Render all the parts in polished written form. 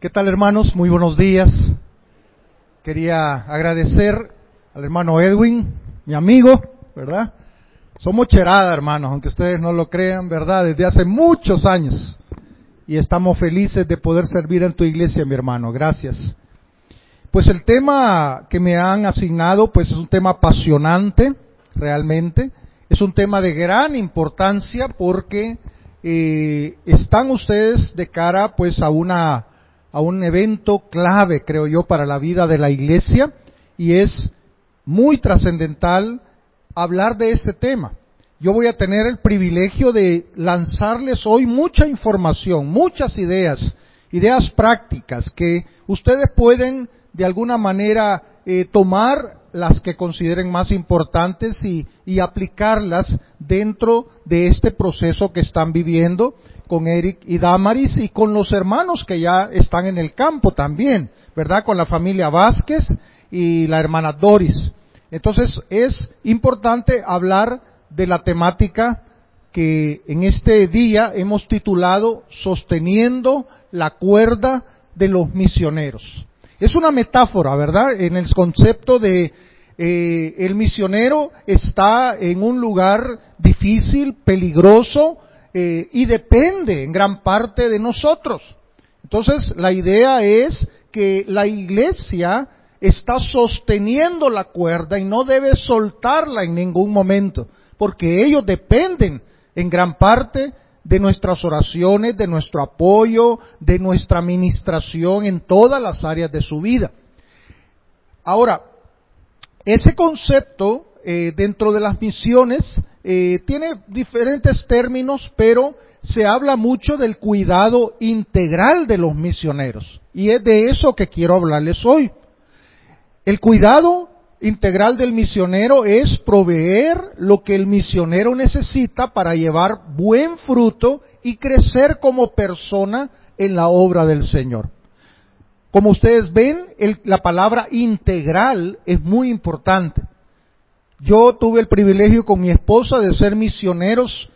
¿Qué tal, hermanos? Muy buenos días. Quería agradecer al hermano Edwin, mi amigo, ¿verdad? Somos cherada, hermanos, aunque ustedes no lo crean, ¿verdad? Desde hace muchos años. Y estamos felices de poder servir en tu iglesia, mi hermano. Gracias. Pues el tema que me han asignado, pues es un tema apasionante, realmente. Es un tema de gran importancia porque están ustedes de cara, pues, a un evento clave, creo yo, para la vida de la iglesia, y es muy trascendental hablar de este tema. Yo voy a tener el privilegio de lanzarles hoy mucha información, muchas ideas prácticas que ustedes pueden de alguna manera tomar las que consideren más importantes y aplicarlas dentro de este proceso que están viviendo con Eric y Damaris y con los hermanos que ya están en el campo también, ¿verdad? Con la familia Vázquez y la hermana Doris. Entonces es importante hablar de la temática que en este día hemos titulado Sosteniendo la cuerda de los misioneros. Es una metáfora, ¿verdad? En el concepto de el misionero está en un lugar difícil, peligroso, y depende en gran parte de nosotros. Entonces, la idea es que la iglesia está sosteniendo la cuerda y no debe soltarla en ningún momento, porque ellos dependen en gran parte de nuestras oraciones, de nuestro apoyo, de nuestra administración en todas las áreas de su vida. Ahora, ese concepto dentro de las misiones tiene diferentes términos, pero se habla mucho del cuidado integral de los misioneros. Y es de eso que quiero hablarles hoy. El cuidado integral del misionero es proveer lo que el misionero necesita para llevar buen fruto y crecer como persona en la obra del Señor. Como ustedes ven, la palabra integral es muy importante. Yo tuve el privilegio con mi esposa de ser misioneros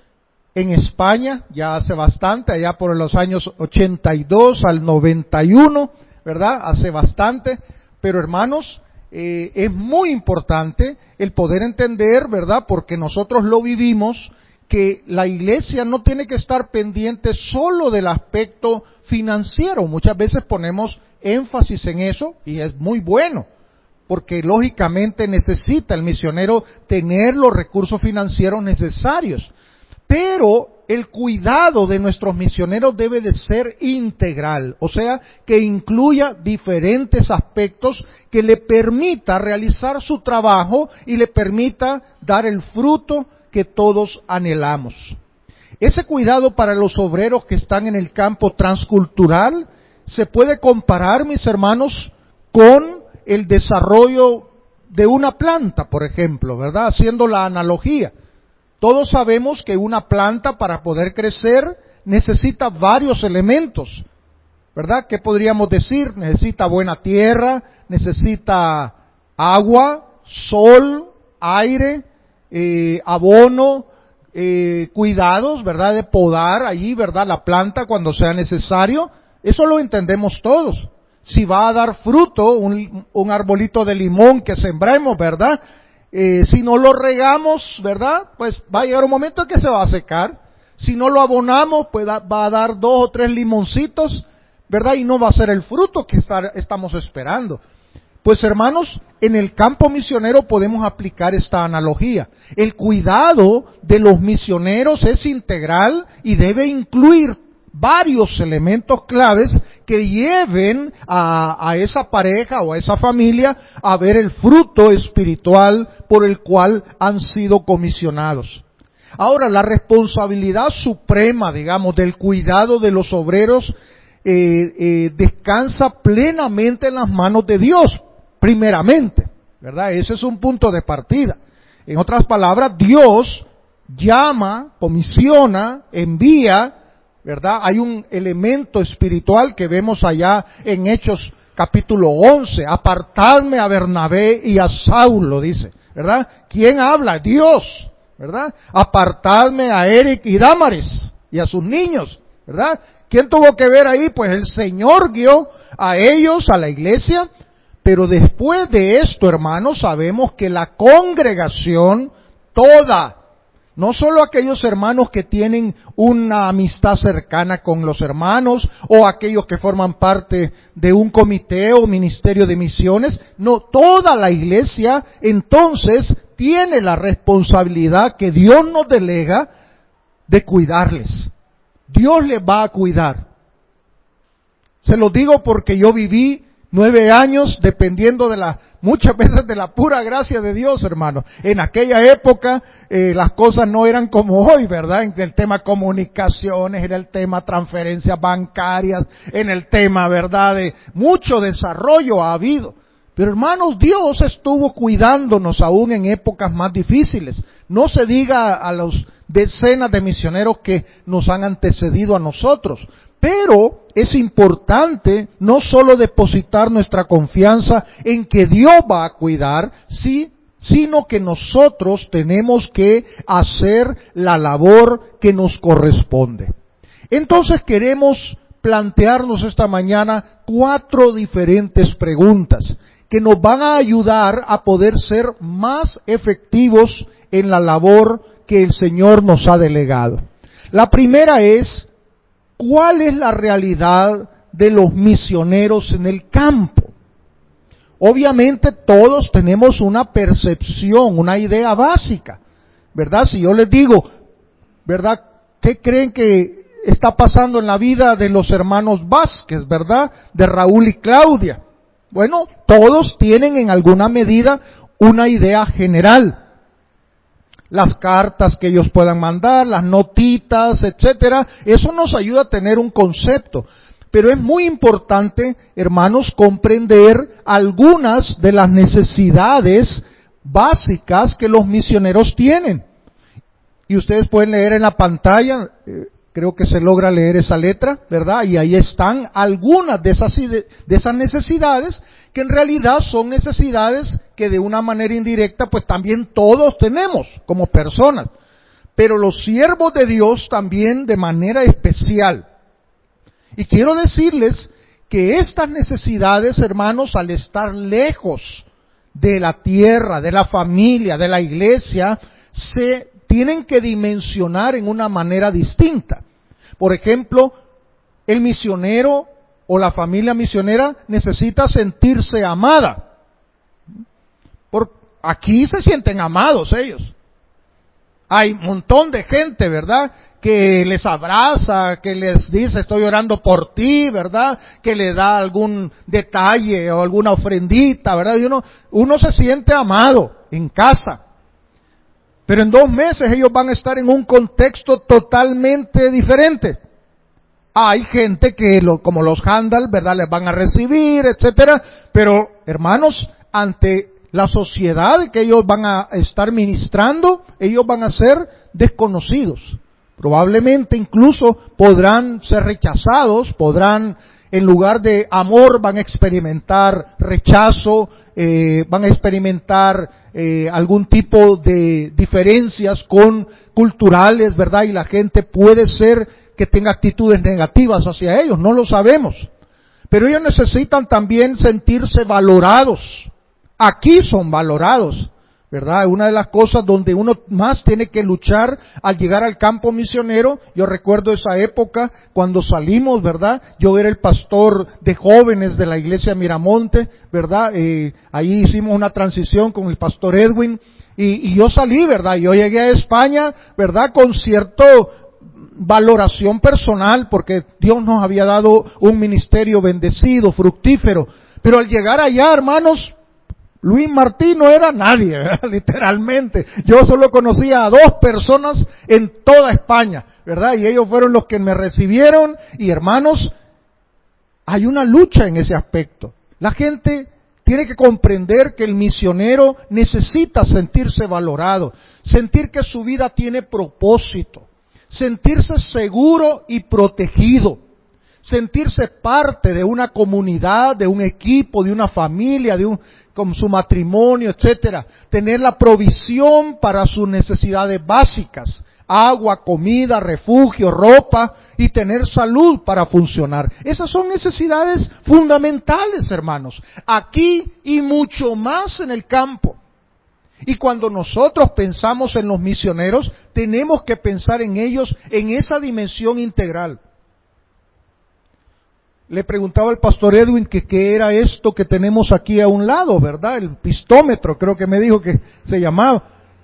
en España, ya hace bastante, allá por los años 82 al 91, ¿verdad? Hace bastante, pero hermanos, es muy importante el poder entender, ¿verdad? Porque nosotros lo vivimos, que la iglesia no tiene que estar pendiente solo del aspecto financiero. Muchas veces ponemos énfasis en eso y es muy bueno, porque lógicamente necesita el misionero tener los recursos financieros necesarios. Pero el cuidado de nuestros misioneros debe de ser integral, o sea, que incluya diferentes aspectos que le permita realizar su trabajo y le permita dar el fruto que todos anhelamos. Ese cuidado para los obreros que están en el campo transcultural se puede comparar, mis hermanos, con el desarrollo de una planta, por ejemplo, ¿verdad? Haciendo la analogía. Todos sabemos que una planta para poder crecer necesita varios elementos, ¿verdad? ¿Qué podríamos decir? Necesita buena tierra, necesita agua, sol, aire, abono, cuidados, ¿verdad? De podar allí, ¿verdad? La planta cuando sea necesario. Eso lo entendemos todos. Si va a dar fruto un arbolito de limón que sembremos, ¿verdad? Si no lo regamos, ¿verdad? Pues va a llegar un momento en que se va a secar. Si no lo abonamos, pues va a dar 2 o 3 limoncitos, ¿verdad? Y no va a ser el fruto que estamos esperando. Pues hermanos, en el campo misionero podemos aplicar esta analogía. El cuidado de los misioneros es integral y debe incluir varios elementos claves que lleven a esa pareja o a esa familia a ver el fruto espiritual por el cual han sido comisionados. Ahora, la responsabilidad suprema, digamos, del cuidado de los obreros descansa plenamente en las manos de Dios, primeramente, ¿verdad? Ese es un punto de partida. En otras palabras, Dios llama, comisiona, envía, ¿verdad? Hay un elemento espiritual que vemos allá en Hechos capítulo 11. Apartadme a Bernabé y a Saulo, dice, ¿verdad? ¿Quién habla? Dios, ¿verdad? Apartadme a Eric y Damaris y a sus niños, ¿verdad? ¿Quién tuvo que ver ahí? Pues el Señor guió a ellos, a la iglesia. Pero después de esto, hermanos, sabemos que la congregación toda, no solo aquellos hermanos que tienen una amistad cercana con los hermanos o aquellos que forman parte de un comité o ministerio de misiones, no, toda la iglesia entonces tiene la responsabilidad que Dios nos delega de cuidarles. Dios les va a cuidar. Se lo digo porque yo viví 9 años dependiendo muchas veces de la pura gracia de Dios, hermano. En aquella época las cosas no eran como hoy, ¿verdad? En el tema comunicaciones, en el tema transferencias bancarias, en el tema, ¿verdad? De mucho desarrollo ha habido. Pero hermanos, Dios estuvo cuidándonos aún en épocas más difíciles. No se diga a los decenas de misioneros que nos han antecedido a nosotros. Pero es importante no solo depositar nuestra confianza en que Dios va a cuidar, sino que nosotros tenemos que hacer la labor que nos corresponde. Entonces queremos plantearnos esta mañana 4 diferentes preguntas que nos van a ayudar a poder ser más efectivos en la labor que el Señor nos ha delegado. La primera es: ¿cuál es la realidad de los misioneros en el campo? Obviamente todos tenemos una percepción, una idea básica, ¿verdad? Si yo les digo, ¿verdad? ¿Qué creen que está pasando en la vida de los hermanos Vázquez, ¿verdad? De Raúl y Claudia. Bueno, todos tienen en alguna medida una idea general. Las cartas que ellos puedan mandar, las notitas, etcétera, eso nos ayuda a tener un concepto. Pero es muy importante, hermanos, comprender algunas de las necesidades básicas que los misioneros tienen. Y ustedes pueden leer en la pantalla, creo que se logra leer esa letra, ¿verdad? Y ahí están algunas de esas necesidades, que en realidad son necesidades que de una manera indirecta pues también todos tenemos como personas. Pero los siervos de Dios también de manera especial. Y quiero decirles que estas necesidades, hermanos, al estar lejos de la tierra, de la familia, de la iglesia, se tienen que dimensionar en una manera distinta. Por ejemplo, el misionero o la familia misionera necesita sentirse amada. Aquí se sienten amados ellos. Hay un montón de gente, ¿verdad?, que les abraza, que les dice estoy orando por ti, ¿verdad?, que le da algún detalle o alguna ofrendita, ¿verdad? Y uno se siente amado en casa. Pero en 2 meses ellos van a estar en un contexto totalmente diferente. Hay gente que, como los Handal, ¿verdad?, les van a recibir, etcétera. Pero, hermanos, ante la sociedad que ellos van a estar ministrando, ellos van a ser desconocidos. Probablemente incluso podrán ser rechazados, en lugar de amor, van a experimentar rechazo, van a experimentar algún tipo de diferencias culturales, ¿verdad? Y la gente puede ser que tenga actitudes negativas hacia ellos, no lo sabemos. Pero ellos necesitan también sentirse valorados. Aquí son valorados, ¿verdad? Una de las cosas donde uno más tiene que luchar al llegar al campo misionero. Yo recuerdo esa época cuando salimos, ¿verdad? Yo era el pastor de jóvenes de la iglesia Miramonte, ¿verdad? Ahí hicimos una transición con el pastor Edwin y yo salí, ¿verdad? Yo llegué a España, ¿verdad?, con cierto valoración personal porque Dios nos había dado un ministerio bendecido, fructífero. Pero al llegar allá, hermanos, Luis Martín no era nadie, ¿verdad?, literalmente. Yo solo conocía a 2 personas en toda España, ¿verdad? Y ellos fueron los que me recibieron. Y hermanos, hay una lucha en ese aspecto. La gente tiene que comprender que el misionero necesita sentirse valorado, sentir que su vida tiene propósito, sentirse seguro y protegido, sentirse parte de una comunidad, de un equipo, de una familia, con su matrimonio, etcétera, tener la provisión para sus necesidades básicas. agua, comida, refugio, ropa y tener salud para funcionar. Esas son necesidades fundamentales, hermanos, aquí y mucho más en el campo. Y cuando nosotros pensamos en los misioneros, tenemos que pensar en ellos en esa dimensión integral. Le preguntaba al pastor Edwin que qué era esto que tenemos aquí a un lado, ¿verdad? El pistómetro, creo que me dijo que se llamaba.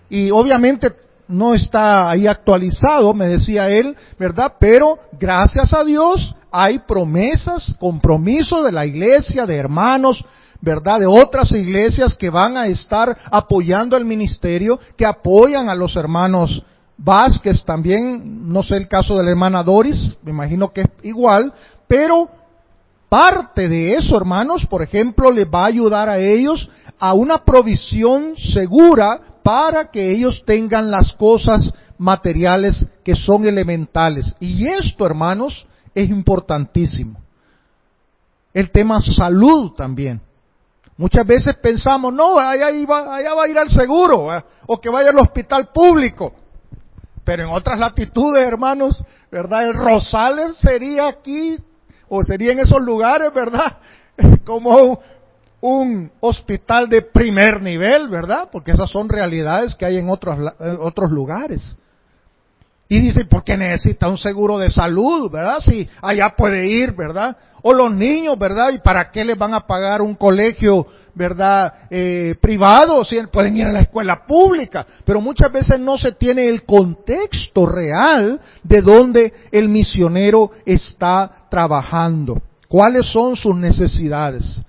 Y obviamente no está ahí actualizado, me decía él, ¿verdad? Pero gracias a Dios hay promesas, compromisos de la iglesia, de hermanos, ¿verdad? De otras iglesias que van a estar apoyando el ministerio, que apoyan a los hermanos Vázquez también, no sé el caso de la hermana Doris, me imagino que es igual, pero parte de eso, hermanos, por ejemplo, les va a ayudar a ellos a una provisión segura para que ellos tengan las cosas materiales que son elementales. Y esto, hermanos, es importantísimo. El tema salud también. Muchas veces pensamos, no, allá va a ir al seguro, o que vaya al hospital público. Pero en otras latitudes, hermanos, ¿verdad? El Rosales sería aquí, o sería en esos lugares, ¿verdad? Como un hospital de primer nivel, ¿verdad? Porque esas son realidades que hay en otros lugares. Y dice, ¿por qué necesita un seguro de salud, verdad? Si allá puede ir, ¿verdad? O los niños, ¿verdad? ¿Y para qué les van a pagar un colegio, verdad, privado si pueden ir a la escuela pública? Pero muchas veces no se tiene el contexto real de donde el misionero está trabajando. ¿Cuáles son sus necesidades?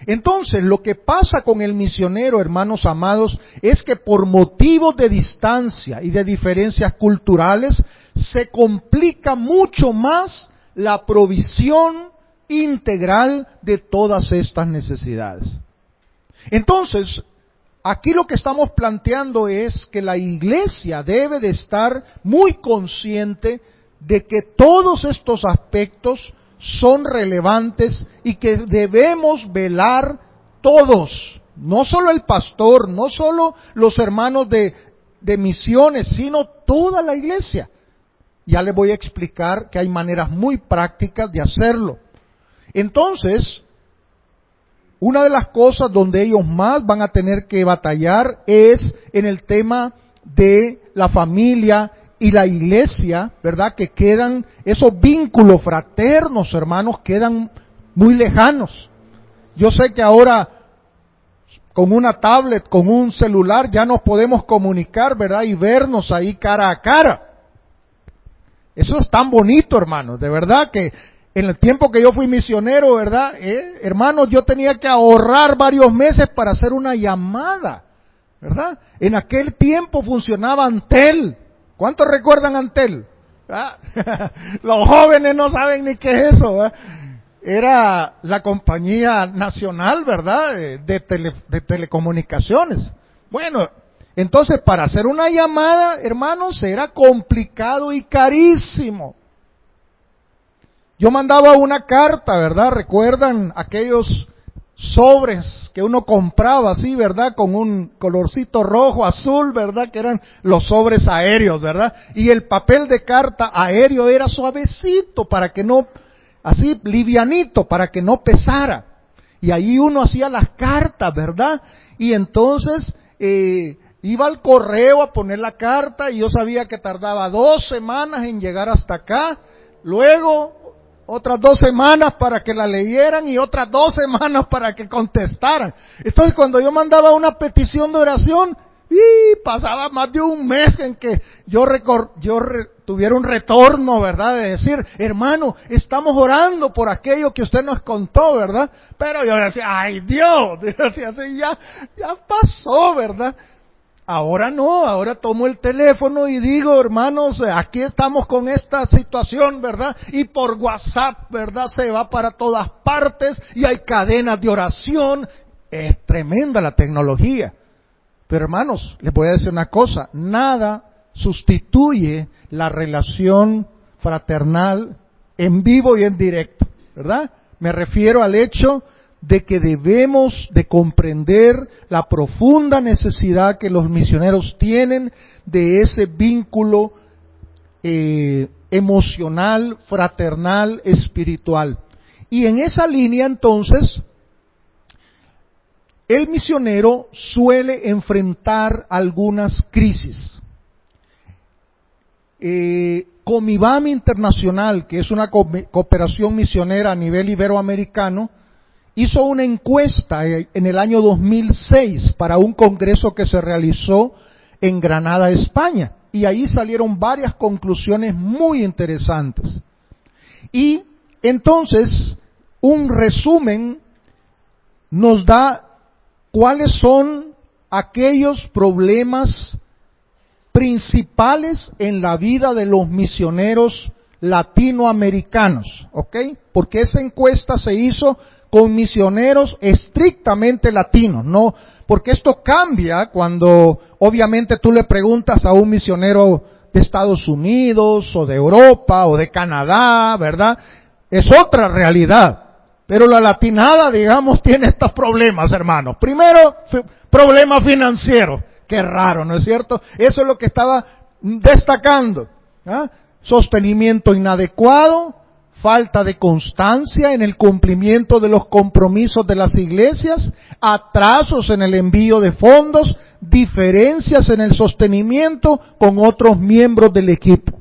Entonces, lo que pasa con el misionero, hermanos amados, es que por motivos de distancia y de diferencias culturales, se complica mucho más la provisión integral de todas estas necesidades. Entonces, aquí lo que estamos planteando es que la iglesia debe de estar muy consciente de que todos estos aspectos son relevantes y que debemos velar todos, no solo el pastor, no solo los hermanos de misiones, sino toda la iglesia. Ya les voy a explicar que hay maneras muy prácticas de hacerlo. Entonces, una de las cosas donde ellos más van a tener que batallar es en el tema de la familia y la iglesia, ¿verdad? Que quedan, esos vínculos fraternos, hermanos, quedan muy lejanos. Yo sé que ahora con una tablet, con un celular, ya nos podemos comunicar, ¿verdad? Y vernos ahí cara a cara. Eso es tan bonito, hermanos, de verdad que en el tiempo que yo fui misionero, ¿verdad? Hermanos, yo tenía que ahorrar varios meses para hacer una llamada, ¿verdad? En aquel tiempo funcionaba Antel. ¿Cuántos recuerdan Antel? ¿Ah? Los jóvenes no saben ni qué es eso, ¿verdad? Era la compañía nacional, ¿verdad? De telecomunicaciones. Bueno, entonces para hacer una llamada, hermanos, era complicado y carísimo. Yo mandaba una carta, ¿verdad? ¿Recuerdan aquellos sobres que uno compraba así, ¿verdad? Con un colorcito rojo, azul, ¿verdad? Que eran los sobres aéreos, ¿verdad? Y el papel de carta aéreo era suavecito para que no, así livianito, para que no pesara. Y ahí uno hacía las cartas, ¿verdad? Y entonces iba al correo a poner la carta y yo sabía que tardaba 2 semanas en llegar hasta acá. Luego otras 2 semanas para que la leyeran y otras 2 semanas para que contestaran. Entonces cuando yo mandaba una petición de oración, pasaba más de un mes en que tuviera un retorno, ¿verdad? De decir, hermano, estamos orando por aquello que usted nos contó, ¿verdad? Pero yo decía, ay Dios, decía así, ya pasó, ¿verdad? Ahora no, ahora tomo el teléfono y digo, hermanos, aquí estamos con esta situación, ¿verdad? Y por WhatsApp, ¿verdad? Se va para todas partes y hay cadenas de oración. Es tremenda la tecnología. Pero hermanos, les voy a decir una cosa, nada sustituye la relación fraternal en vivo y en directo, ¿verdad? Me refiero al hecho de que debemos de comprender la profunda necesidad que los misioneros tienen de ese vínculo emocional, fraternal, espiritual. Y en esa línea entonces, el misionero suele enfrentar algunas crisis. Comibam Internacional, que es una cooperación misionera a nivel iberoamericano, hizo una encuesta en el año 2006 para un congreso que se realizó en Granada, España. Y ahí salieron varias conclusiones muy interesantes. Y entonces, un resumen nos da cuáles son aquellos problemas principales en la vida de los misioneros latinoamericanos, ¿ok? Porque esa encuesta se hizo con misioneros estrictamente latinos, ¿no? Porque esto cambia cuando obviamente tú le preguntas a un misionero de Estados Unidos o de Europa o de Canadá, ¿verdad? Es otra realidad. Pero la latinada, digamos, tiene estos problemas, hermanos. Primero, problema financiero. Qué raro, ¿no es cierto? Eso es lo que estaba destacando. ¿Ah? Sostenimiento inadecuado, falta de constancia en el cumplimiento de los compromisos de las iglesias, atrasos en el envío de fondos, diferencias en el sostenimiento con otros miembros del equipo.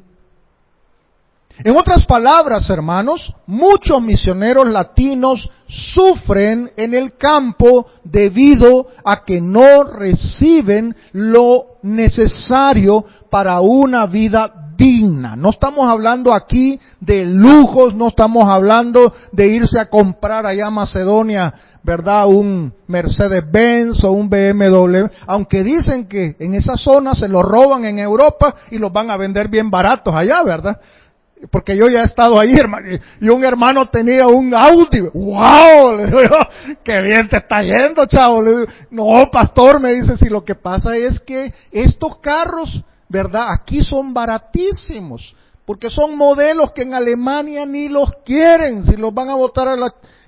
En otras palabras, hermanos, muchos misioneros latinos sufren en el campo debido a que no reciben lo necesario para una vida digna. No estamos hablando aquí de lujos, no estamos hablando de irse a comprar allá a Macedonia, ¿verdad? Un Mercedes-Benz o un BMW, aunque dicen que en esa zona se los roban en Europa y los van a vender bien baratos allá, ¿verdad? Porque yo ya he estado ahí, hermano, y un hermano tenía un Audi. ¡Wow! Le digo, ¡qué bien te está yendo, chavo! Le digo, no, pastor, me dice, si lo que pasa es que estos carros, ¿verdad? Aquí son baratísimos, porque son modelos que en Alemania ni los quieren, si los van a botar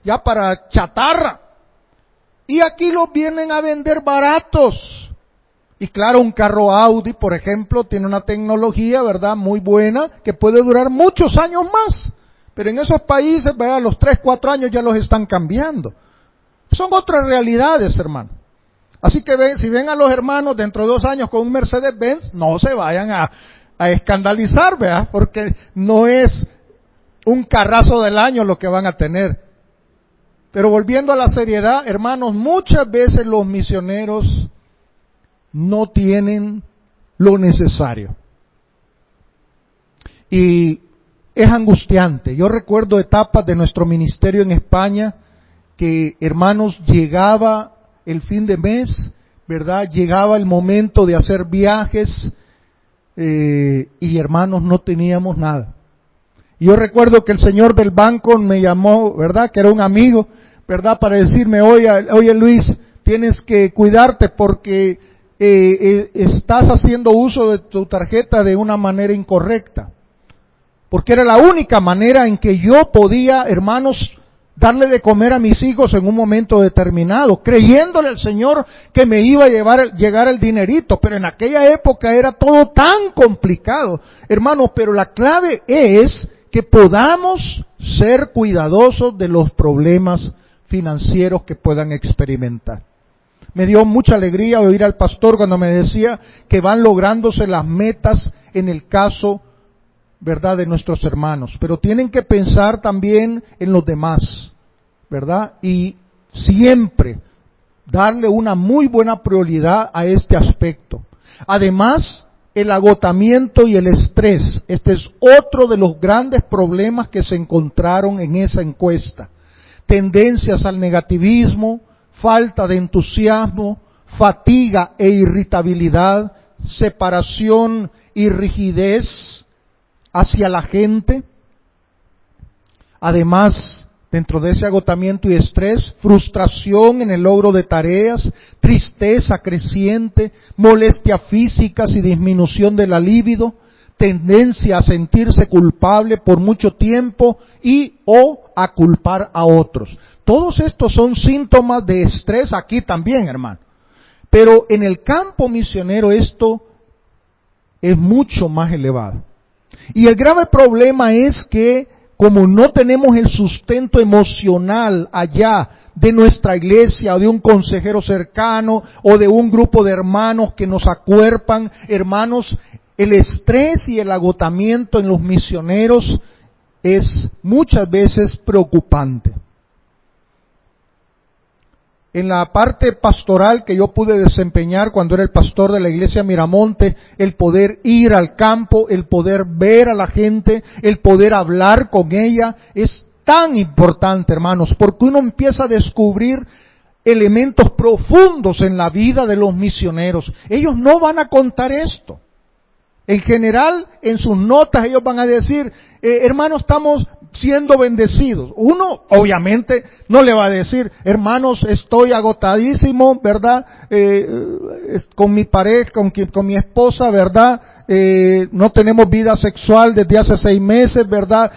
ya para chatarra. Y aquí los vienen a vender baratos. Y claro, un carro Audi, por ejemplo, tiene una tecnología, ¿verdad?, muy buena, que puede durar muchos años más. Pero en esos países, ¿verdad?, a los 3, 4 años ya los están cambiando. Son otras realidades, hermano. Así que si ven a los hermanos dentro de 2 años con un Mercedes-Benz, no se vayan a escandalizar, ¿verdad?, porque no es un carrazo del año lo que van a tener. Pero volviendo a la seriedad, hermanos, muchas veces los misioneros no tienen lo necesario. Y es angustiante. Yo recuerdo etapas de nuestro ministerio en España que, hermanos, llegaba el fin de mes, ¿verdad? Llegaba el momento de hacer viajes y, hermanos, no teníamos nada. Y yo recuerdo que el señor del banco me llamó, ¿verdad?, que era un amigo, ¿verdad?, para decirme, oye Luis, tienes que cuidarte porque estás haciendo uso de tu tarjeta de una manera incorrecta. Porque era la única manera en que yo podía, hermanos, darle de comer a mis hijos en un momento determinado, creyéndole al Señor que me iba a llegar el dinerito. Pero en aquella época era todo tan complicado, hermanos. Pero la clave es que podamos ser cuidadosos de los problemas financieros que puedan experimentar. Me dio mucha alegría oír al pastor cuando me decía que van lográndose las metas en el caso, ¿verdad?, de nuestros hermanos. Pero tienen que pensar también en los demás, ¿verdad? Y siempre darle una muy buena prioridad a este aspecto. Además, el agotamiento y el estrés. Este es otro de los grandes problemas que se encontraron en esa encuesta. Tendencias al negativismo, falta de entusiasmo, fatiga e irritabilidad, separación y rigidez hacia la gente. Además, dentro de ese agotamiento y estrés, frustración en el logro de tareas, tristeza creciente, molestias físicas y disminución de la libido, tendencia a sentirse culpable por mucho tiempo y o a culpar a otros. Todos estos son síntomas de estrés aquí también, hermano. Pero en el campo misionero esto es mucho más elevado. Y el grave problema es que como no tenemos el sustento emocional allá de nuestra iglesia o de un consejero cercano o de un grupo de hermanos que nos acuerpan, hermanos, el estrés y el agotamiento en los misioneros es muchas veces preocupante. En la parte pastoral que yo pude desempeñar cuando era el pastor de la iglesia Miramonte, el poder ir al campo, el poder ver a la gente, el poder hablar con ella, es tan importante, hermanos, porque uno empieza a descubrir elementos profundos en la vida de los misioneros. Ellos no van a contar esto. En general, en sus notas ellos van a decir, hermanos, estamos siendo bendecidos. Uno, obviamente, no le va a decir, hermanos, estoy agotadísimo, ¿verdad? Con mi pareja, con mi esposa, ¿verdad? No tenemos vida sexual desde hace 6 meses, ¿verdad?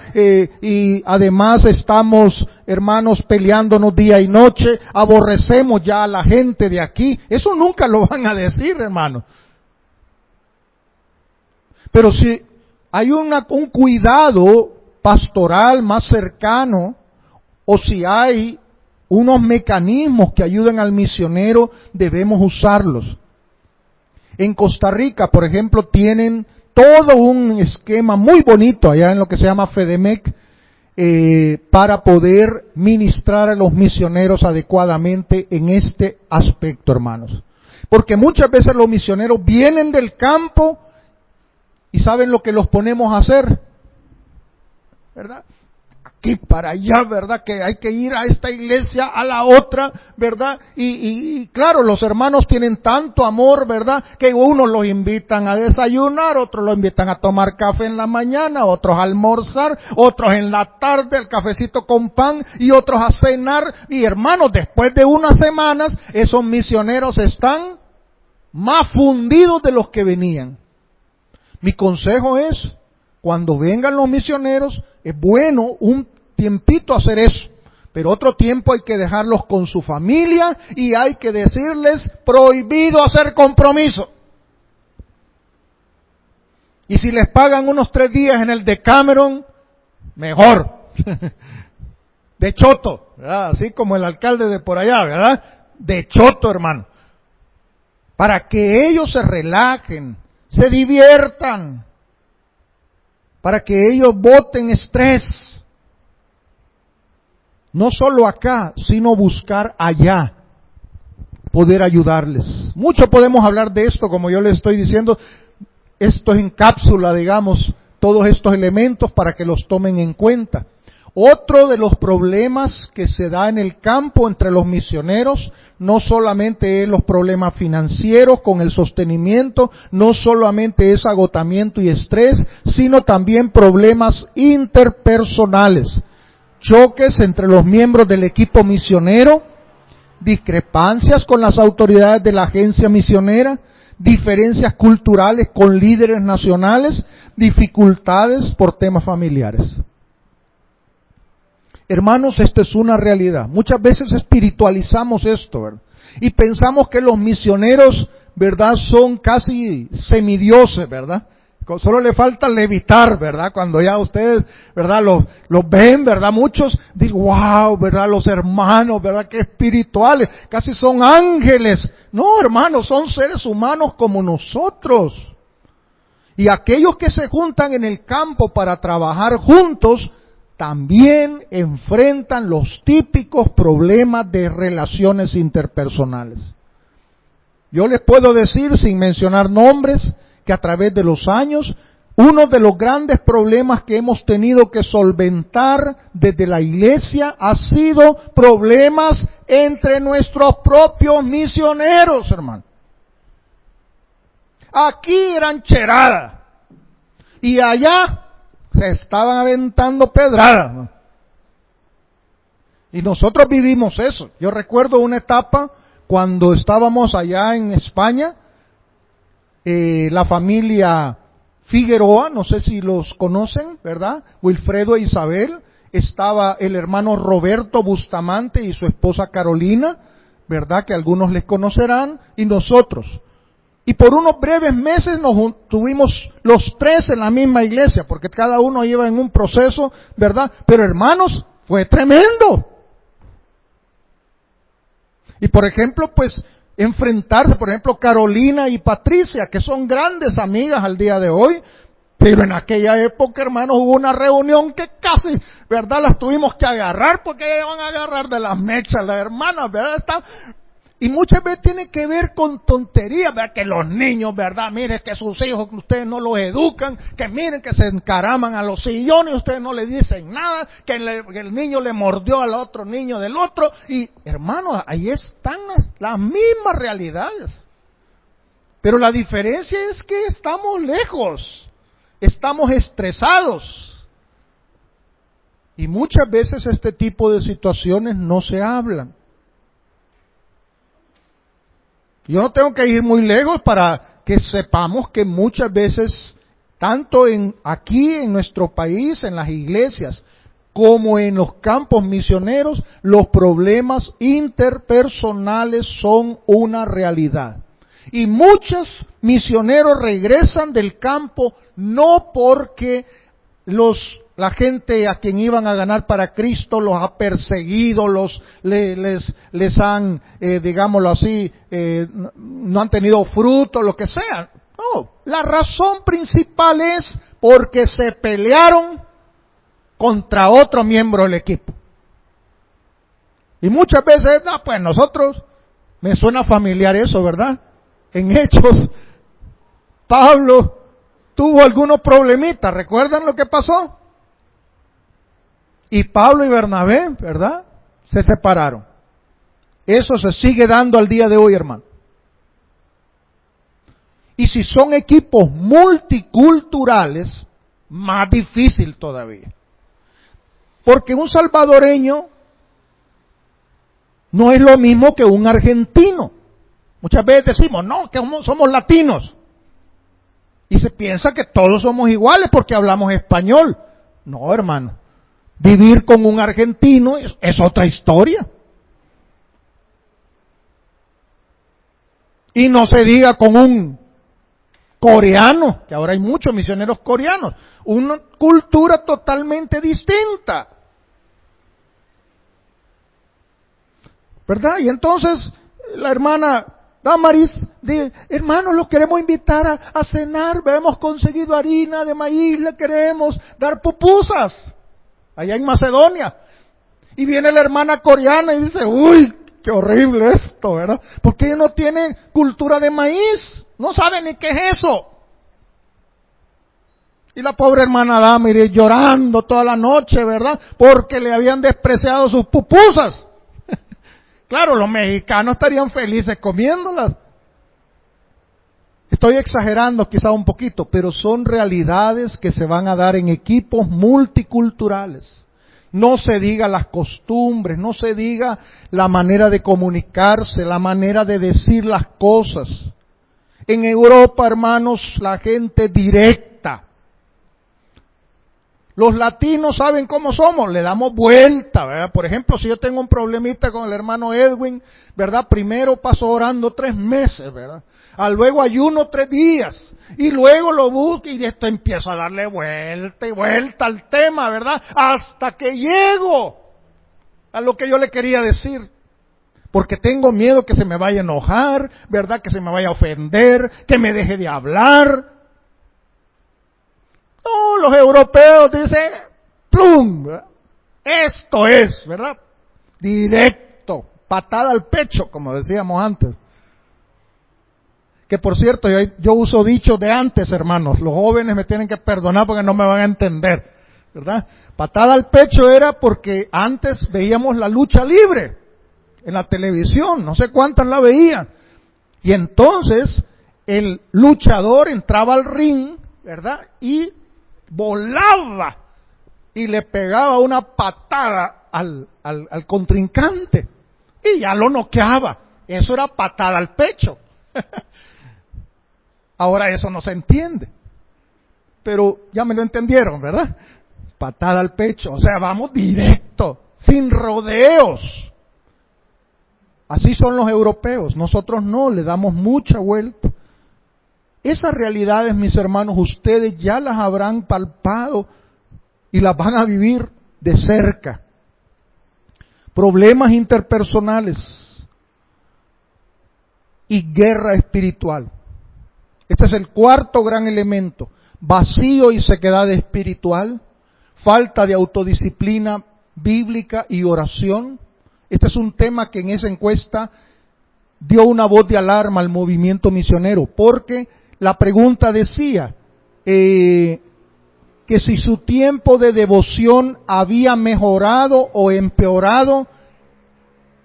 Y además estamos, hermanos, peleándonos día y noche, aborrecemos ya a la gente de aquí. Eso nunca lo van a decir, hermanos. Pero si hay un cuidado pastoral más cercano, o si hay unos mecanismos que ayuden al misionero, debemos usarlos. En Costa Rica, por ejemplo, tienen todo un esquema muy bonito allá en lo que se llama FEDEMEC, para poder ministrar a los misioneros adecuadamente en este aspecto, hermanos. Porque muchas veces los misioneros vienen del campo y ¿saben lo que los ponemos a hacer? ¿Verdad? Aquí para allá, ¿verdad? Que hay que ir a esta iglesia, a la otra, ¿verdad? Y claro, los hermanos tienen tanto amor, ¿verdad? Que unos los invitan a desayunar, otros los invitan a tomar café en la mañana, otros a almorzar, otros en la tarde, el cafecito con pan, y otros a cenar. Y hermanos, después de unas semanas, esos misioneros están más fundidos de los que venían. Mi consejo es, cuando vengan los misioneros, es bueno un tiempito hacer eso, pero otro tiempo hay que dejarlos con su familia y hay que decirles, prohibido hacer compromiso. Y si les pagan unos 3 días en el Decameron, mejor. De choto, ¿verdad? Así como el alcalde de por allá, ¿verdad? De choto, hermano. Para que ellos se relajen, se diviertan, para que ellos boten estrés. No solo acá, sino buscar allá, poder ayudarles. Mucho podemos hablar de esto, como yo les estoy diciendo, esto es en cápsula, digamos, todos estos elementos para que los tomen en cuenta. Otro de los problemas que se da en el campo entre los misioneros no solamente es los problemas financieros con el sostenimiento, no solamente es agotamiento y estrés, sino también problemas interpersonales, choques entre los miembros del equipo misionero, discrepancias con las autoridades de la agencia misionera, diferencias culturales con líderes nacionales, dificultades por temas familiares. Hermanos, esto es una realidad. Muchas veces espiritualizamos esto, ¿verdad? Y pensamos que los misioneros, ¿verdad?, son casi semidioses, ¿verdad? Solo le falta levitar, ¿verdad? Cuando ya ustedes, ¿verdad?, los ven, ¿verdad? Muchos dicen, wow, ¿verdad? Los hermanos, ¿verdad?, qué espirituales, casi son ángeles. No, hermanos, son seres humanos como nosotros. Y aquellos que se juntan en el campo para trabajar juntos, también enfrentan los típicos problemas de relaciones interpersonales. Yo les puedo decir, sin mencionar nombres, que a través de los años, uno de los grandes problemas que hemos tenido que solventar desde la iglesia ha sido problemas entre nuestros propios misioneros, hermano. Aquí eran cheradas y allá se estaban aventando pedradas, ¿no? Y nosotros vivimos eso. Yo recuerdo una etapa cuando estábamos allá en España, la familia Figueroa, no sé si los conocen, ¿verdad? Wilfredo e Isabel, estaba el hermano Roberto Bustamante y su esposa Carolina, ¿verdad? Que algunos les conocerán, y nosotros. Y por unos breves meses nos tuvimos los tres en la misma iglesia, porque cada uno iba en un proceso, ¿verdad? Pero hermanos, fue tremendo. Y por ejemplo, pues, enfrentarse, por ejemplo, Carolina y Patricia, que son grandes amigas al día de hoy, pero en aquella época, hermanos, hubo una reunión que casi, ¿verdad?, las tuvimos que agarrar, porque iban a agarrar de las mechas las hermanas, ¿verdad? Y muchas veces tiene que ver con tonterías, ¿verdad? Que los niños, ¿verdad? Miren que sus hijos, ustedes no los educan, que miren que se encaraman a los sillones, ustedes no le dicen nada, que el niño le mordió al otro niño del otro. Y hermanos, ahí están las mismas realidades. Pero la diferencia es que estamos lejos, estamos estresados. Y muchas veces este tipo de situaciones no se hablan. Yo no tengo que ir muy lejos para que sepamos que muchas veces, tanto aquí en nuestro país, en las iglesias, como en los campos misioneros, los problemas interpersonales son una realidad. Y muchos misioneros regresan del campo no porque la gente a quien iban a ganar para Cristo los ha perseguido, les han, digámoslo así, no han tenido fruto, lo que sea. No, la razón principal es porque se pelearon contra otro miembro del equipo. Y muchas veces, pues nosotros, me suena familiar eso, ¿verdad? En Hechos, Pablo tuvo algunos problemitas, ¿recuerdan lo que pasó? Y Pablo y Bernabé, ¿verdad?, se separaron. Eso se sigue dando al día de hoy, hermano. Y si son equipos multiculturales, más difícil todavía. Porque un salvadoreño no es lo mismo que un argentino. Muchas veces decimos, no, que somos latinos. Y se piensa que todos somos iguales porque hablamos español. No, hermano. Vivir con un argentino es otra historia. Y no se diga con un coreano, que ahora hay muchos misioneros coreanos. Una cultura totalmente distinta. ¿Verdad? Y entonces la hermana Damaris dice, hermanos, los queremos invitar a cenar, hemos conseguido harina de maíz, le queremos dar pupusas. Allá en Macedonia. Y viene la hermana coreana y dice, uy, qué horrible esto, ¿verdad? Porque ellos no tienen cultura de maíz, no saben ni qué es eso. Y la pobre hermana Damaris llorando toda la noche, ¿verdad? Porque le habían despreciado sus pupusas. Claro, los mexicanos estarían felices comiéndolas. Estoy exagerando quizá un poquito, pero son realidades que se van a dar en equipos multiculturales. No se diga las costumbres, no se diga la manera de comunicarse, la manera de decir las cosas. En Europa, hermanos, la gente directa. Los latinos saben cómo somos, le damos vuelta, ¿verdad? Por ejemplo, si yo tengo un problemita con el hermano Edwin, ¿verdad? Primero paso orando 3 meses, ¿verdad? Luego ayuno 3 días, y luego lo busco y esto empiezo a darle vuelta y vuelta al tema, ¿verdad? Hasta que llego a lo que yo le quería decir. Porque tengo miedo que se me vaya a enojar, ¿verdad? Que se me vaya a ofender, que me deje de hablar. No, los europeos dicen, plum, ¿verdad? Esto es, ¿verdad? Directo, patada al pecho, como decíamos antes. Que por cierto, yo uso dichos de antes, hermanos. Los jóvenes me tienen que perdonar porque no me van a entender, ¿verdad? Patada al pecho era porque antes veíamos la lucha libre en la televisión, no sé cuántas la veían. Y entonces el luchador entraba al ring, ¿verdad? Y volaba y le pegaba una patada al contrincante y ya lo noqueaba. Eso era patada al pecho. Ahora eso no se entiende, pero ya me lo entendieron, ¿verdad? Patada al pecho, o sea, vamos directo, sin rodeos. Así son los europeos, nosotros no, le damos mucha vuelta. Esas realidades, mis hermanos, ustedes ya las habrán palpado y las van a vivir de cerca. Problemas interpersonales y guerra espiritual. Este es el cuarto gran elemento. Vacío y sequedad espiritual, falta de autodisciplina bíblica y oración. Este es un tema que en esa encuesta dio una voz de alarma al movimiento misionero, porque la pregunta decía que si su tiempo de devoción había mejorado o empeorado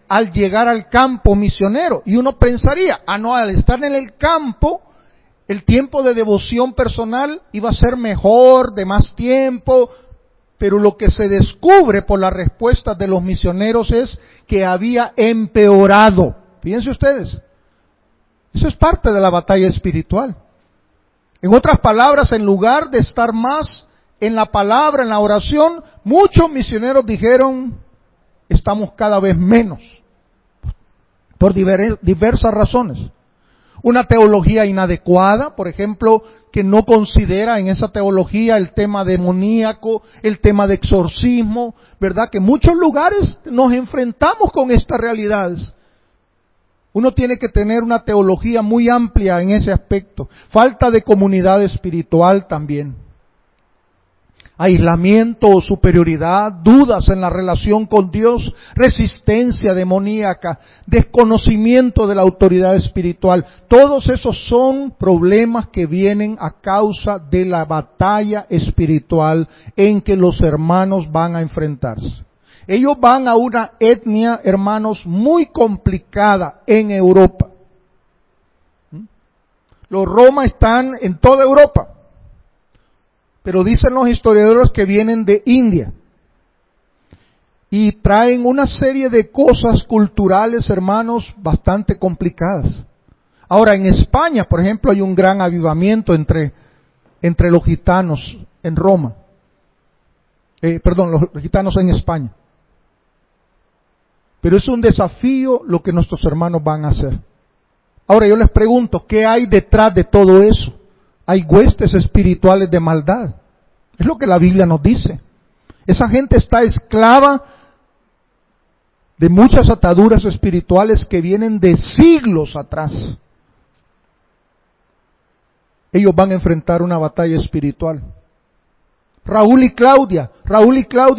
al llegar al campo misionero. Y uno pensaría, no, al estar en el campo, el tiempo de devoción personal iba a ser mejor, de más tiempo, pero lo que se descubre por las respuestas de los misioneros es que había empeorado. Fíjense ustedes, eso es parte de la batalla espiritual. En otras palabras, en lugar de estar más en la palabra, en la oración, muchos misioneros dijeron, estamos cada vez menos, por diversas razones. Una teología inadecuada, por ejemplo, que no considera en esa teología el tema demoníaco, el tema de exorcismo, ¿verdad? Que en muchos lugares nos enfrentamos con estas realidades. Uno tiene que tener una teología muy amplia en ese aspecto. Falta de comunidad espiritual también. Aislamiento o superioridad, dudas en la relación con Dios, resistencia demoníaca, desconocimiento de la autoridad espiritual. Todos esos son problemas que vienen a causa de la batalla espiritual en que los hermanos van a enfrentarse. Ellos van a una etnia, hermanos, muy complicada en Europa. Los Roma están en toda Europa. Pero dicen los historiadores que vienen de India y traen una serie de cosas culturales, hermanos, bastante complicadas. Ahora, en España, por ejemplo, hay un gran avivamiento entre los gitanos en Roma. Los gitanos en España. Pero es un desafío lo que nuestros hermanos van a hacer. Ahora yo les pregunto, ¿qué hay detrás de todo eso? Hay huestes espirituales de maldad. Es lo que la Biblia nos dice. Esa gente está esclava de muchas ataduras espirituales que vienen de siglos atrás. Ellos van a enfrentar una batalla espiritual. Raúl y Claudia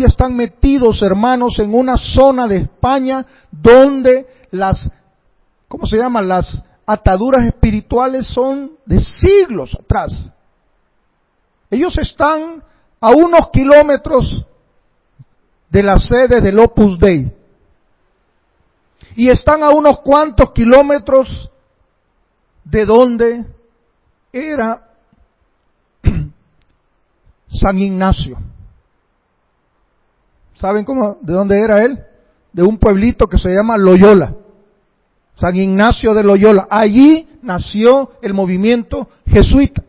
están metidos, hermanos, en una zona de España donde las ataduras espirituales son de siglos atrás. Ellos están a unos kilómetros de la sede del Opus Dei y están a unos cuantos kilómetros de donde era San Ignacio. ¿Saben de dónde era él? De un pueblito que se llama Loyola. San Ignacio de Loyola. Allí nació el movimiento jesuita.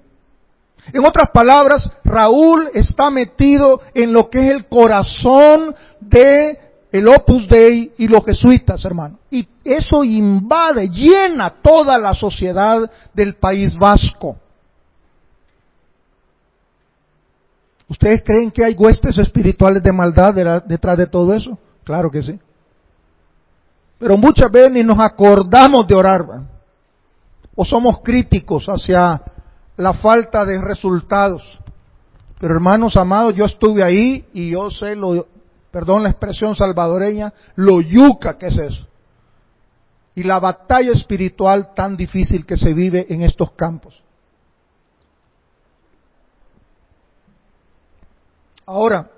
En otras palabras, Raúl está metido en lo que es el corazón de el Opus Dei y los jesuitas, hermano. Y eso invade, llena toda la sociedad del País Vasco. ¿Ustedes creen que hay huestes espirituales de maldad detrás de todo eso? Claro que sí. Pero muchas veces ni nos acordamos de orar, ¿verdad? O somos críticos hacia la falta de resultados. Pero hermanos amados, yo estuve ahí y yo sé, perdón la expresión salvadoreña, lo yuca que es eso. Y la batalla espiritual tan difícil que se vive en estos campos. Ahora,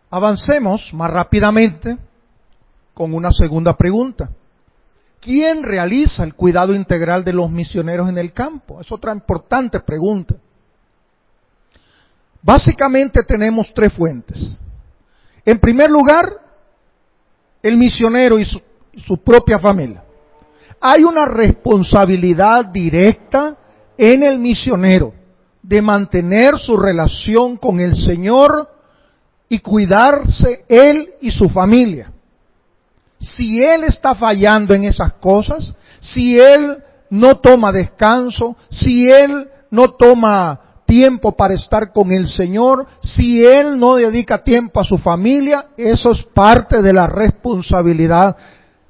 avancemos más rápidamente con una segunda pregunta. ¿Quién realiza el cuidado integral de los misioneros en el campo? Es otra importante pregunta. Básicamente tenemos tres fuentes. En primer lugar, el misionero y su propia familia. Hay una responsabilidad directa en el misionero de mantener su relación con el Señor y cuidarse él y su familia. Si él está fallando en esas cosas, si él no toma descanso, si él no toma tiempo para estar con el Señor, si él no dedica tiempo a su familia, eso es parte de la responsabilidad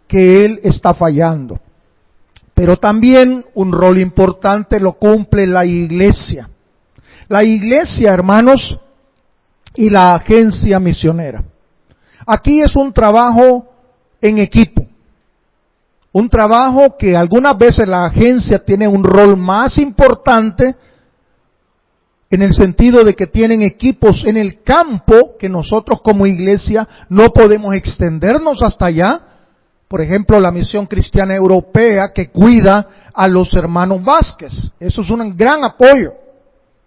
que él está fallando. Pero también un rol importante lo cumple la iglesia. La iglesia, hermanos, y la agencia misionera. Aquí es un trabajo en equipo. Un trabajo que algunas veces la agencia tiene un rol más importante en el sentido de que tienen equipos en el campo que nosotros como iglesia no podemos extendernos hasta allá. Por ejemplo, la Misión Cristiana Europea que cuida a los hermanos Vázquez. Eso es un gran apoyo.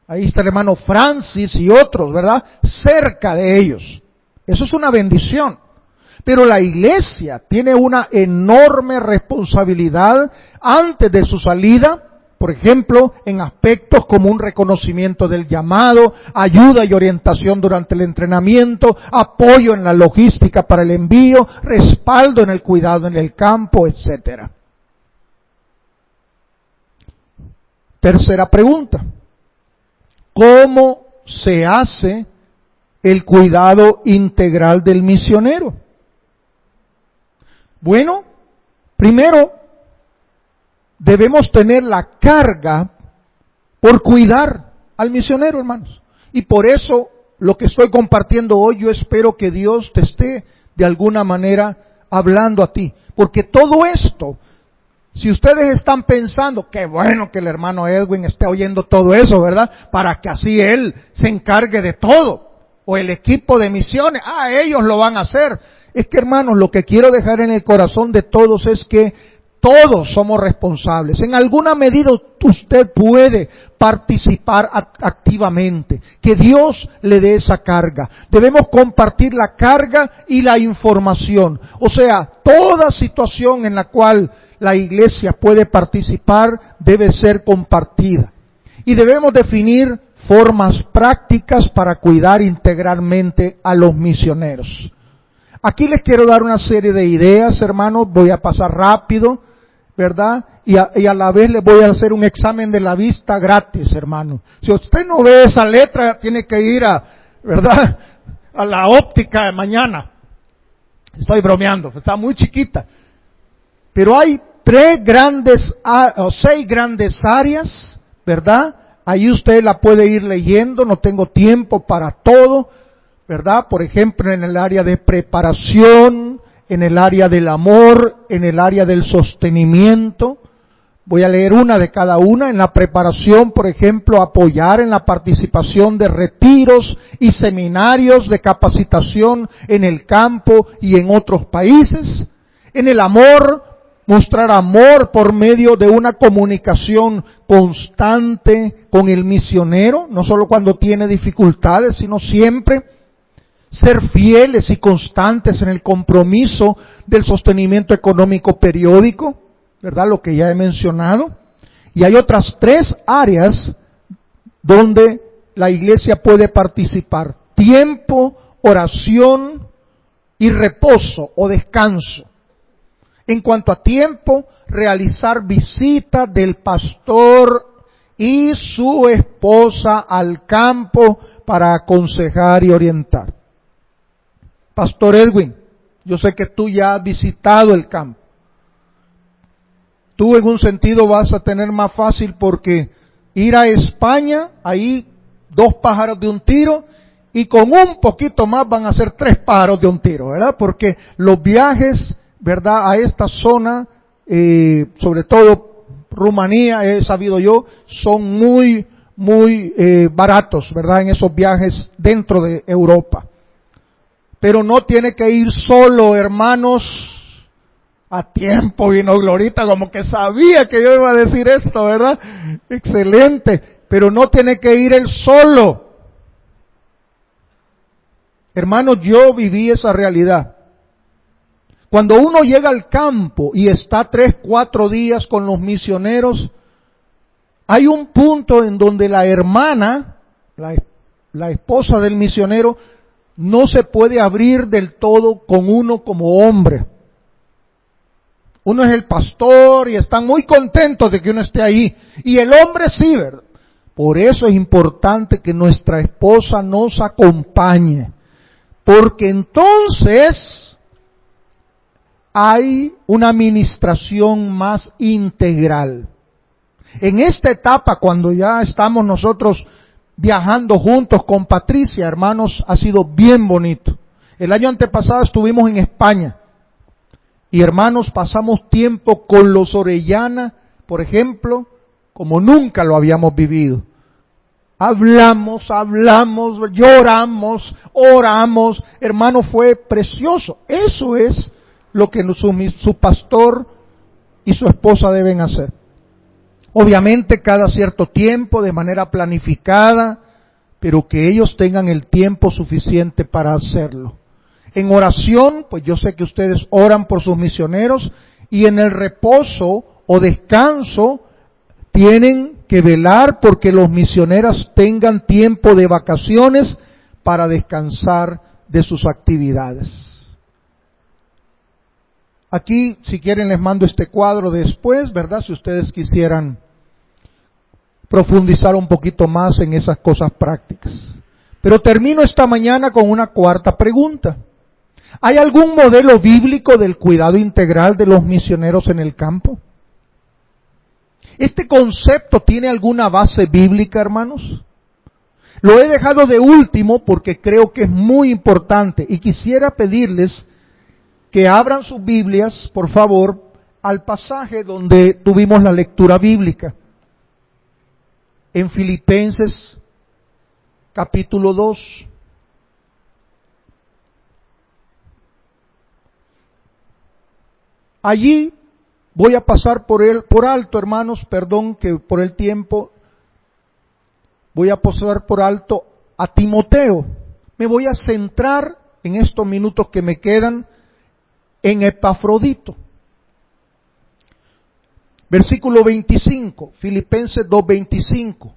Ahí está el hermano Francis y otros, ¿verdad? Cerca de ellos. Eso es una bendición. Pero la iglesia tiene una enorme responsabilidad antes de su salida, por ejemplo, en aspectos como un reconocimiento del llamado, ayuda y orientación durante el entrenamiento, apoyo en la logística para el envío, respaldo en el cuidado en el campo, etcétera. Tercera pregunta. ¿Cómo se hace el cuidado integral del misionero? Bueno, primero debemos tener la carga por cuidar al misionero, hermanos. Y por eso lo que estoy compartiendo hoy, yo espero que Dios te esté de alguna manera hablando a ti. Porque todo esto, si ustedes están pensando, qué bueno que el hermano Edwin esté oyendo todo eso, ¿verdad? Para que así él se encargue de todo. O el equipo de misiones, ellos lo van a hacer. Es que, hermanos, lo que quiero dejar en el corazón de todos es que todos somos responsables. En alguna medida usted puede participar activamente. Que Dios le dé esa carga. Debemos compartir la carga y la información. O sea, toda situación en la cual la iglesia puede participar debe ser compartida. Y debemos definir formas prácticas para cuidar integralmente a los misioneros. Aquí les quiero dar una serie de ideas, hermanos. Voy a pasar rápido, ¿verdad? Y a la vez les voy a hacer un examen de la vista gratis, hermano. Si usted no ve esa letra, tiene que ir ¿verdad? A la óptica de mañana. Estoy bromeando, está muy chiquita. Pero hay 6 grandes áreas, ¿verdad? Ahí usted la puede ir leyendo, no tengo tiempo para todo, ¿verdad? Por ejemplo, en el área de preparación, en el área del amor, en el área del sostenimiento. Voy a leer una de cada una. En la preparación, por ejemplo, apoyar en la participación de retiros y seminarios de capacitación en el campo y en otros países. En el amor, mostrar amor por medio de una comunicación constante con el misionero, no solo cuando tiene dificultades, sino siempre. Ser fieles y constantes en el compromiso del sostenimiento económico periódico, ¿verdad? Lo que ya he mencionado. Y hay otras 3 áreas donde la iglesia puede participar: tiempo, oración y reposo o descanso. En cuanto a tiempo, realizar visita del pastor y su esposa al campo para aconsejar y orientar. Pastor Edwin, yo sé que tú ya has visitado el campo. Tú en un sentido vas a tener más fácil porque ir a España, ahí 2 pájaros de un tiro, y con un poquito más van a ser 3 pájaros de un tiro, ¿verdad? Porque los viajes, ¿verdad?, a esta zona, sobre todo Rumanía, he sabido yo, son muy baratos, ¿verdad?, en esos viajes dentro de Europa. Pero no tiene que ir solo, hermanos. A tiempo vino Glorita, como que sabía que yo iba a decir esto, ¿verdad? Excelente. Pero no tiene que ir él solo. Hermanos, yo viví esa realidad. Cuando uno llega al campo y está 3, 4 días con los misioneros, hay un punto en donde la hermana, la esposa del misionero, no se puede abrir del todo con uno como hombre. Uno es el pastor y están muy contentos de que uno esté ahí. Y el hombre sí, ¿verdad? Por eso es importante que nuestra esposa nos acompañe. Porque entonces hay una administración más integral. En esta etapa, cuando ya estamos nosotros viajando juntos con Patricia, hermanos, ha sido bien bonito. El año antepasado estuvimos en España. Y hermanos, pasamos tiempo con los Orellana, por ejemplo, como nunca lo habíamos vivido. Hablamos, lloramos, oramos. Hermano, fue precioso. Eso es lo que su pastor y su esposa deben hacer. Obviamente cada cierto tiempo, de manera planificada, pero que ellos tengan el tiempo suficiente para hacerlo. En oración, pues yo sé que ustedes oran por sus misioneros, y en el reposo o descanso tienen que velar porque los misioneros tengan tiempo de vacaciones para descansar de sus actividades. Aquí, si quieren, les mando este cuadro después, ¿verdad? Si ustedes quisieran profundizar un poquito más en esas cosas prácticas. Pero termino esta mañana con una cuarta pregunta. ¿Hay algún modelo bíblico del cuidado integral de los misioneros en el campo? ¿Este concepto tiene alguna base bíblica, hermanos? Lo he dejado de último porque creo que es muy importante y quisiera pedirles que abran sus Biblias, por favor, al pasaje donde tuvimos la lectura bíblica. En Filipenses capítulo 2. Allí voy a pasar por alto, hermanos, perdón que por el tiempo, voy a pasar por alto a Timoteo. Me voy a centrar en estos minutos que me quedan en Epafrodito. Versículo 25, Filipenses 2:25.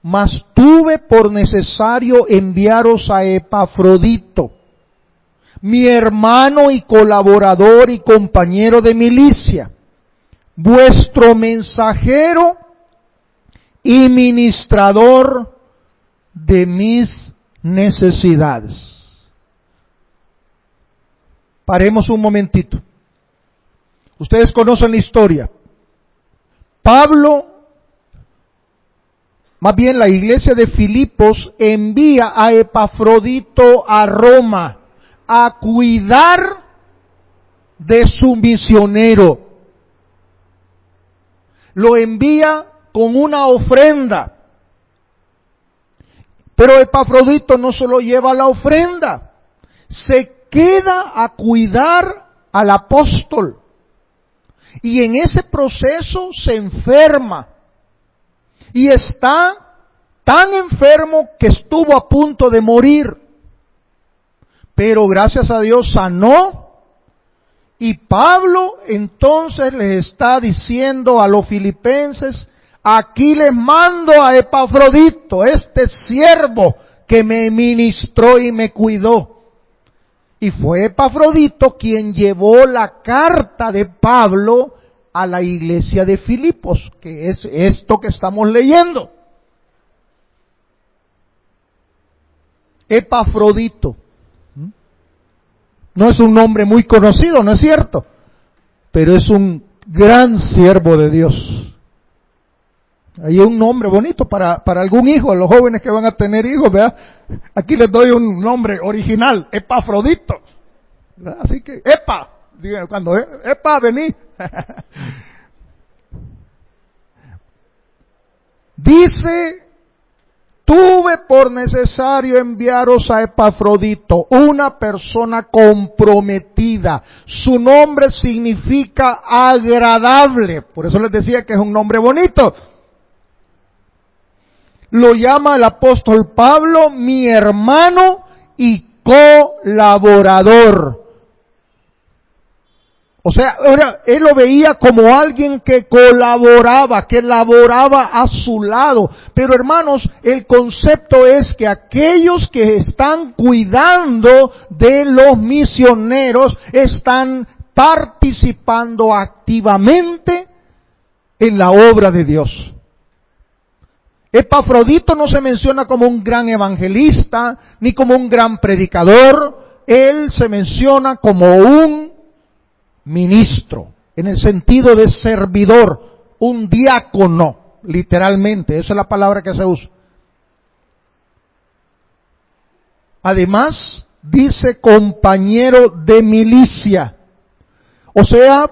Mas tuve por necesario enviaros a Epafrodito, mi hermano y colaborador y compañero de milicia, vuestro mensajero y ministrador de mis necesidades. Paremos un momentito. Ustedes conocen la historia. Pablo, más bien la iglesia de Filipos, envía a Epafrodito a Roma a cuidar de su misionero. Lo envía con una ofrenda. Pero Epafrodito no solo lleva la ofrenda, se queda a cuidar al apóstol. Y en ese proceso se enferma. Y está tan enfermo que estuvo a punto de morir. Pero gracias a Dios sanó. Y Pablo entonces les está diciendo a los filipenses: aquí les mando a Epafrodito, este siervo que me ministró y me cuidó. Y fue Epafrodito quien llevó la carta de Pablo a la iglesia de Filipos, que es esto que estamos leyendo. Epafrodito. No es un nombre muy conocido, ¿no es cierto? Pero es un gran siervo de Dios. Hay un nombre bonito para algún hijo, a los jóvenes que van a tener hijos, ¿verdad? Aquí les doy un nombre original, Epafrodito. ¿Verdad? Así que, Epa, digan, cuando Epa, vení. Dice: tuve por necesario enviaros a Epafrodito, una persona comprometida. Su nombre significa agradable. Por eso les decía que es un nombre bonito. Lo llama el apóstol Pablo mi hermano y colaborador. O sea, ahora él lo veía como alguien que colaboraba, que laboraba a su lado. Pero hermanos, el concepto es que aquellos que están cuidando de los misioneros están participando activamente en la obra de Dios. Epafrodito no se menciona como un gran evangelista, ni como un gran predicador. Él se menciona como un ministro, en el sentido de servidor, un diácono, literalmente, esa es la palabra que se usa. Además, dice compañero de milicia. O sea,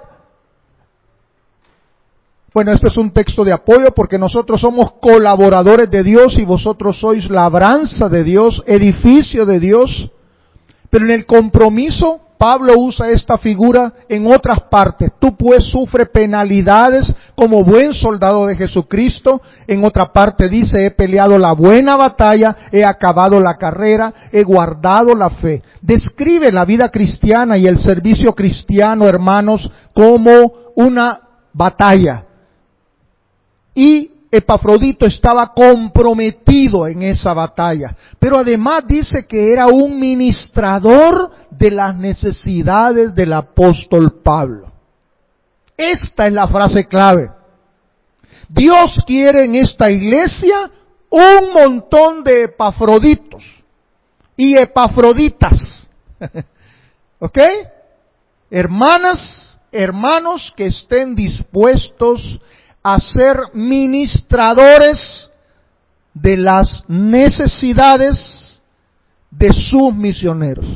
bueno, esto es un texto de apoyo porque nosotros somos colaboradores de Dios y vosotros sois labranza de Dios, edificio de Dios. Pero en el compromiso, Pablo usa esta figura en otras partes. Tú pues sufres penalidades como buen soldado de Jesucristo. En otra parte dice, he peleado la buena batalla, he acabado la carrera, he guardado la fe. Describe la vida cristiana y el servicio cristiano, hermanos, como una batalla. Y Epafrodito estaba comprometido en esa batalla, pero además dice que era un ministrador de las necesidades del apóstol Pablo. Esta es la frase clave. Dios quiere en esta iglesia un montón de Epafroditos y Epafroditas. ¿Ok? Hermanas, hermanos que estén dispuestos a ser ministradores de las necesidades de sus misioneros.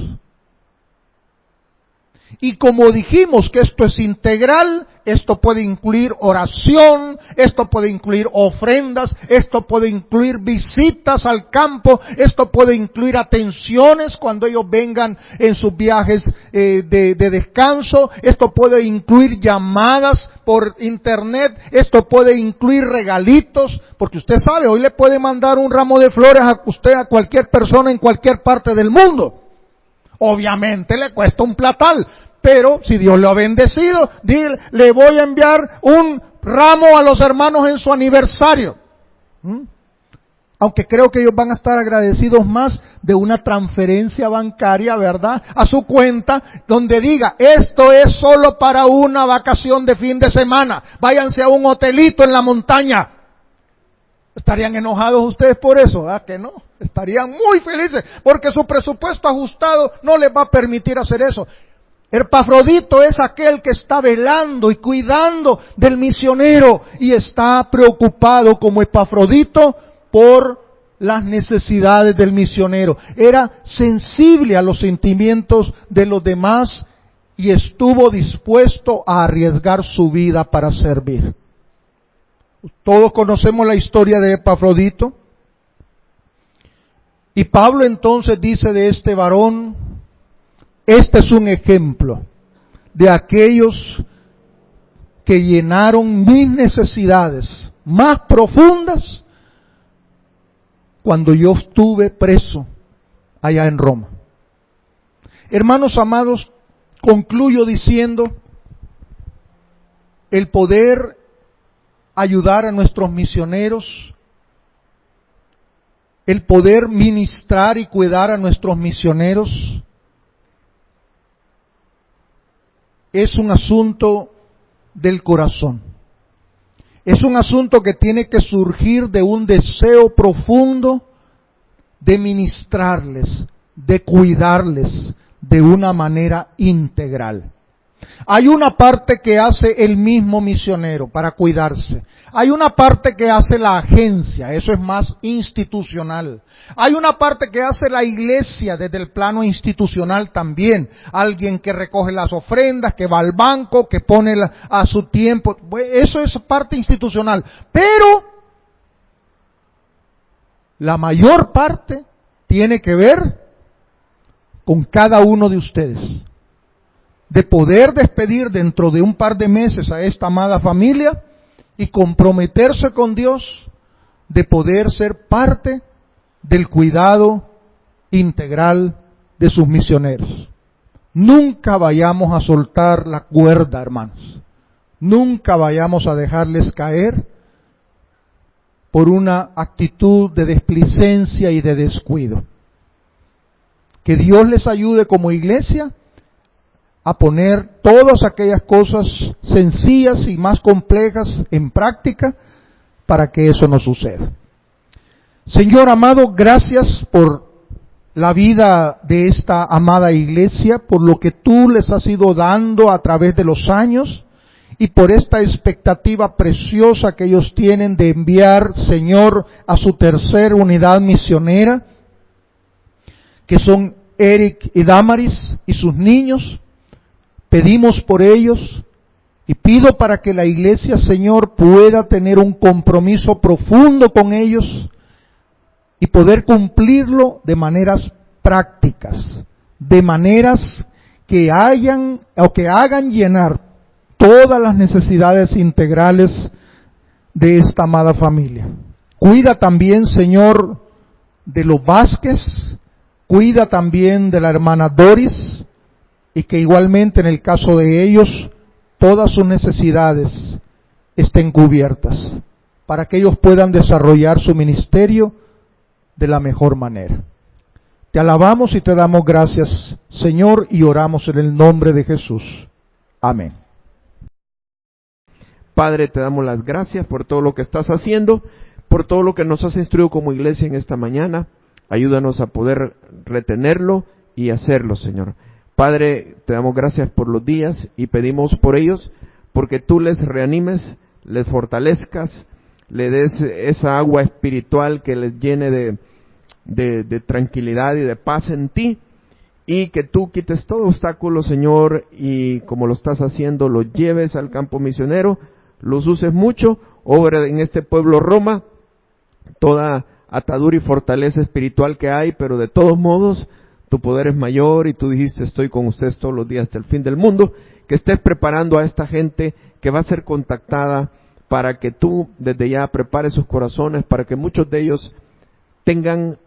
Y como dijimos que esto es integral, esto puede incluir oración, esto puede incluir ofrendas, esto puede incluir visitas al campo, esto puede incluir atenciones cuando ellos vengan en sus viajes de descanso, esto puede incluir llamadas por internet, esto puede incluir regalitos, porque usted sabe, hoy le puede mandar un ramo de flores a usted, a cualquier persona en cualquier parte del mundo. Obviamente le cuesta un platal, pero si Dios lo ha bendecido, dile, le voy a enviar un ramo a los hermanos en su aniversario. Aunque creo que ellos van a estar agradecidos más de una transferencia bancaria, ¿verdad? A su cuenta, donde diga, esto es solo para una vacación de fin de semana. Váyanse a un hotelito en la montaña. ¿Estarían enojados ustedes por eso? ¿Ah, que no? Estarían muy felices, porque su presupuesto ajustado no les va a permitir hacer eso. Epafrodito es aquel que está velando y cuidando del misionero y está preocupado como Epafrodito por las necesidades del misionero. Era sensible a los sentimientos de los demás y estuvo dispuesto a arriesgar su vida para servir. Todos conocemos la historia de Epafrodito. Y Pablo entonces dice de este varón, este es un ejemplo de aquellos que llenaron mis necesidades más profundas cuando yo estuve preso allá en Roma. Hermanos amados, concluyo diciendo, el poder ayudar a nuestros misioneros, el poder ministrar y cuidar a nuestros misioneros, es un asunto del corazón. Es un asunto que tiene que surgir de un deseo profundo de ministrarles, de cuidarles de una manera integral. Hay una parte que hace el mismo misionero para cuidarse. Hay una parte que hace la agencia, eso es más institucional. Hay una parte que hace la iglesia desde el plano institucional también. Alguien que recoge las ofrendas, que va al banco, que pone a su tiempo. Eso es parte institucional. Pero la mayor parte tiene que ver con cada uno de ustedes. De poder despedir dentro de un par de meses a esta amada familia y comprometerse con Dios, de poder ser parte del cuidado integral de sus misioneros. Nunca vayamos a soltar la cuerda, hermanos. Nunca vayamos a dejarles caer por una actitud de desplicencia y de descuido. Que Dios les ayude como iglesia a poner todas aquellas cosas sencillas y más complejas en práctica para que eso no suceda. Señor amado, gracias por la vida de esta amada iglesia, por lo que tú les has ido dando a través de los años y por esta expectativa preciosa que ellos tienen de enviar, Señor, a su tercera unidad misionera, que son Eric y Damaris y sus niños. Pedimos por ellos y pido para que la iglesia, Señor, pueda tener un compromiso profundo con ellos y poder cumplirlo de maneras prácticas, de maneras que hagan llenar todas las necesidades integrales de esta amada familia. Cuida también, Señor, de los Vázquez, cuida también de la hermana Doris, y que igualmente en el caso de ellos, todas sus necesidades estén cubiertas, para que ellos puedan desarrollar su ministerio de la mejor manera. Te alabamos y te damos gracias, Señor, y oramos en el nombre de Jesús. Amén. Padre, te damos las gracias por todo lo que estás haciendo, por todo lo que nos has instruido como iglesia en esta mañana. Ayúdanos a poder retenerlo y hacerlo, Señor. Padre, te damos gracias por los días y pedimos por ellos, porque tú les reanimes, les fortalezcas, le des esa agua espiritual que les llene de tranquilidad y de paz en ti, y que tú quites todo obstáculo, Señor, y como lo estás haciendo, los lleves al campo misionero, los uses mucho, obra en este pueblo Roma, toda atadura y fortaleza espiritual que hay, pero de todos modos, tu poder es mayor y tú dijiste, estoy con ustedes todos los días hasta el fin del mundo, que estés preparando a esta gente que va a ser contactada para que tú desde ya prepares sus corazones, para que muchos de ellos tengan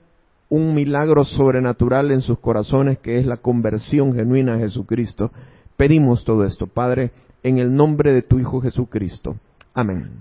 un milagro sobrenatural en sus corazones, que es la conversión genuina a Jesucristo. Pedimos todo esto, Padre, en el nombre de tu Hijo Jesucristo. Amén.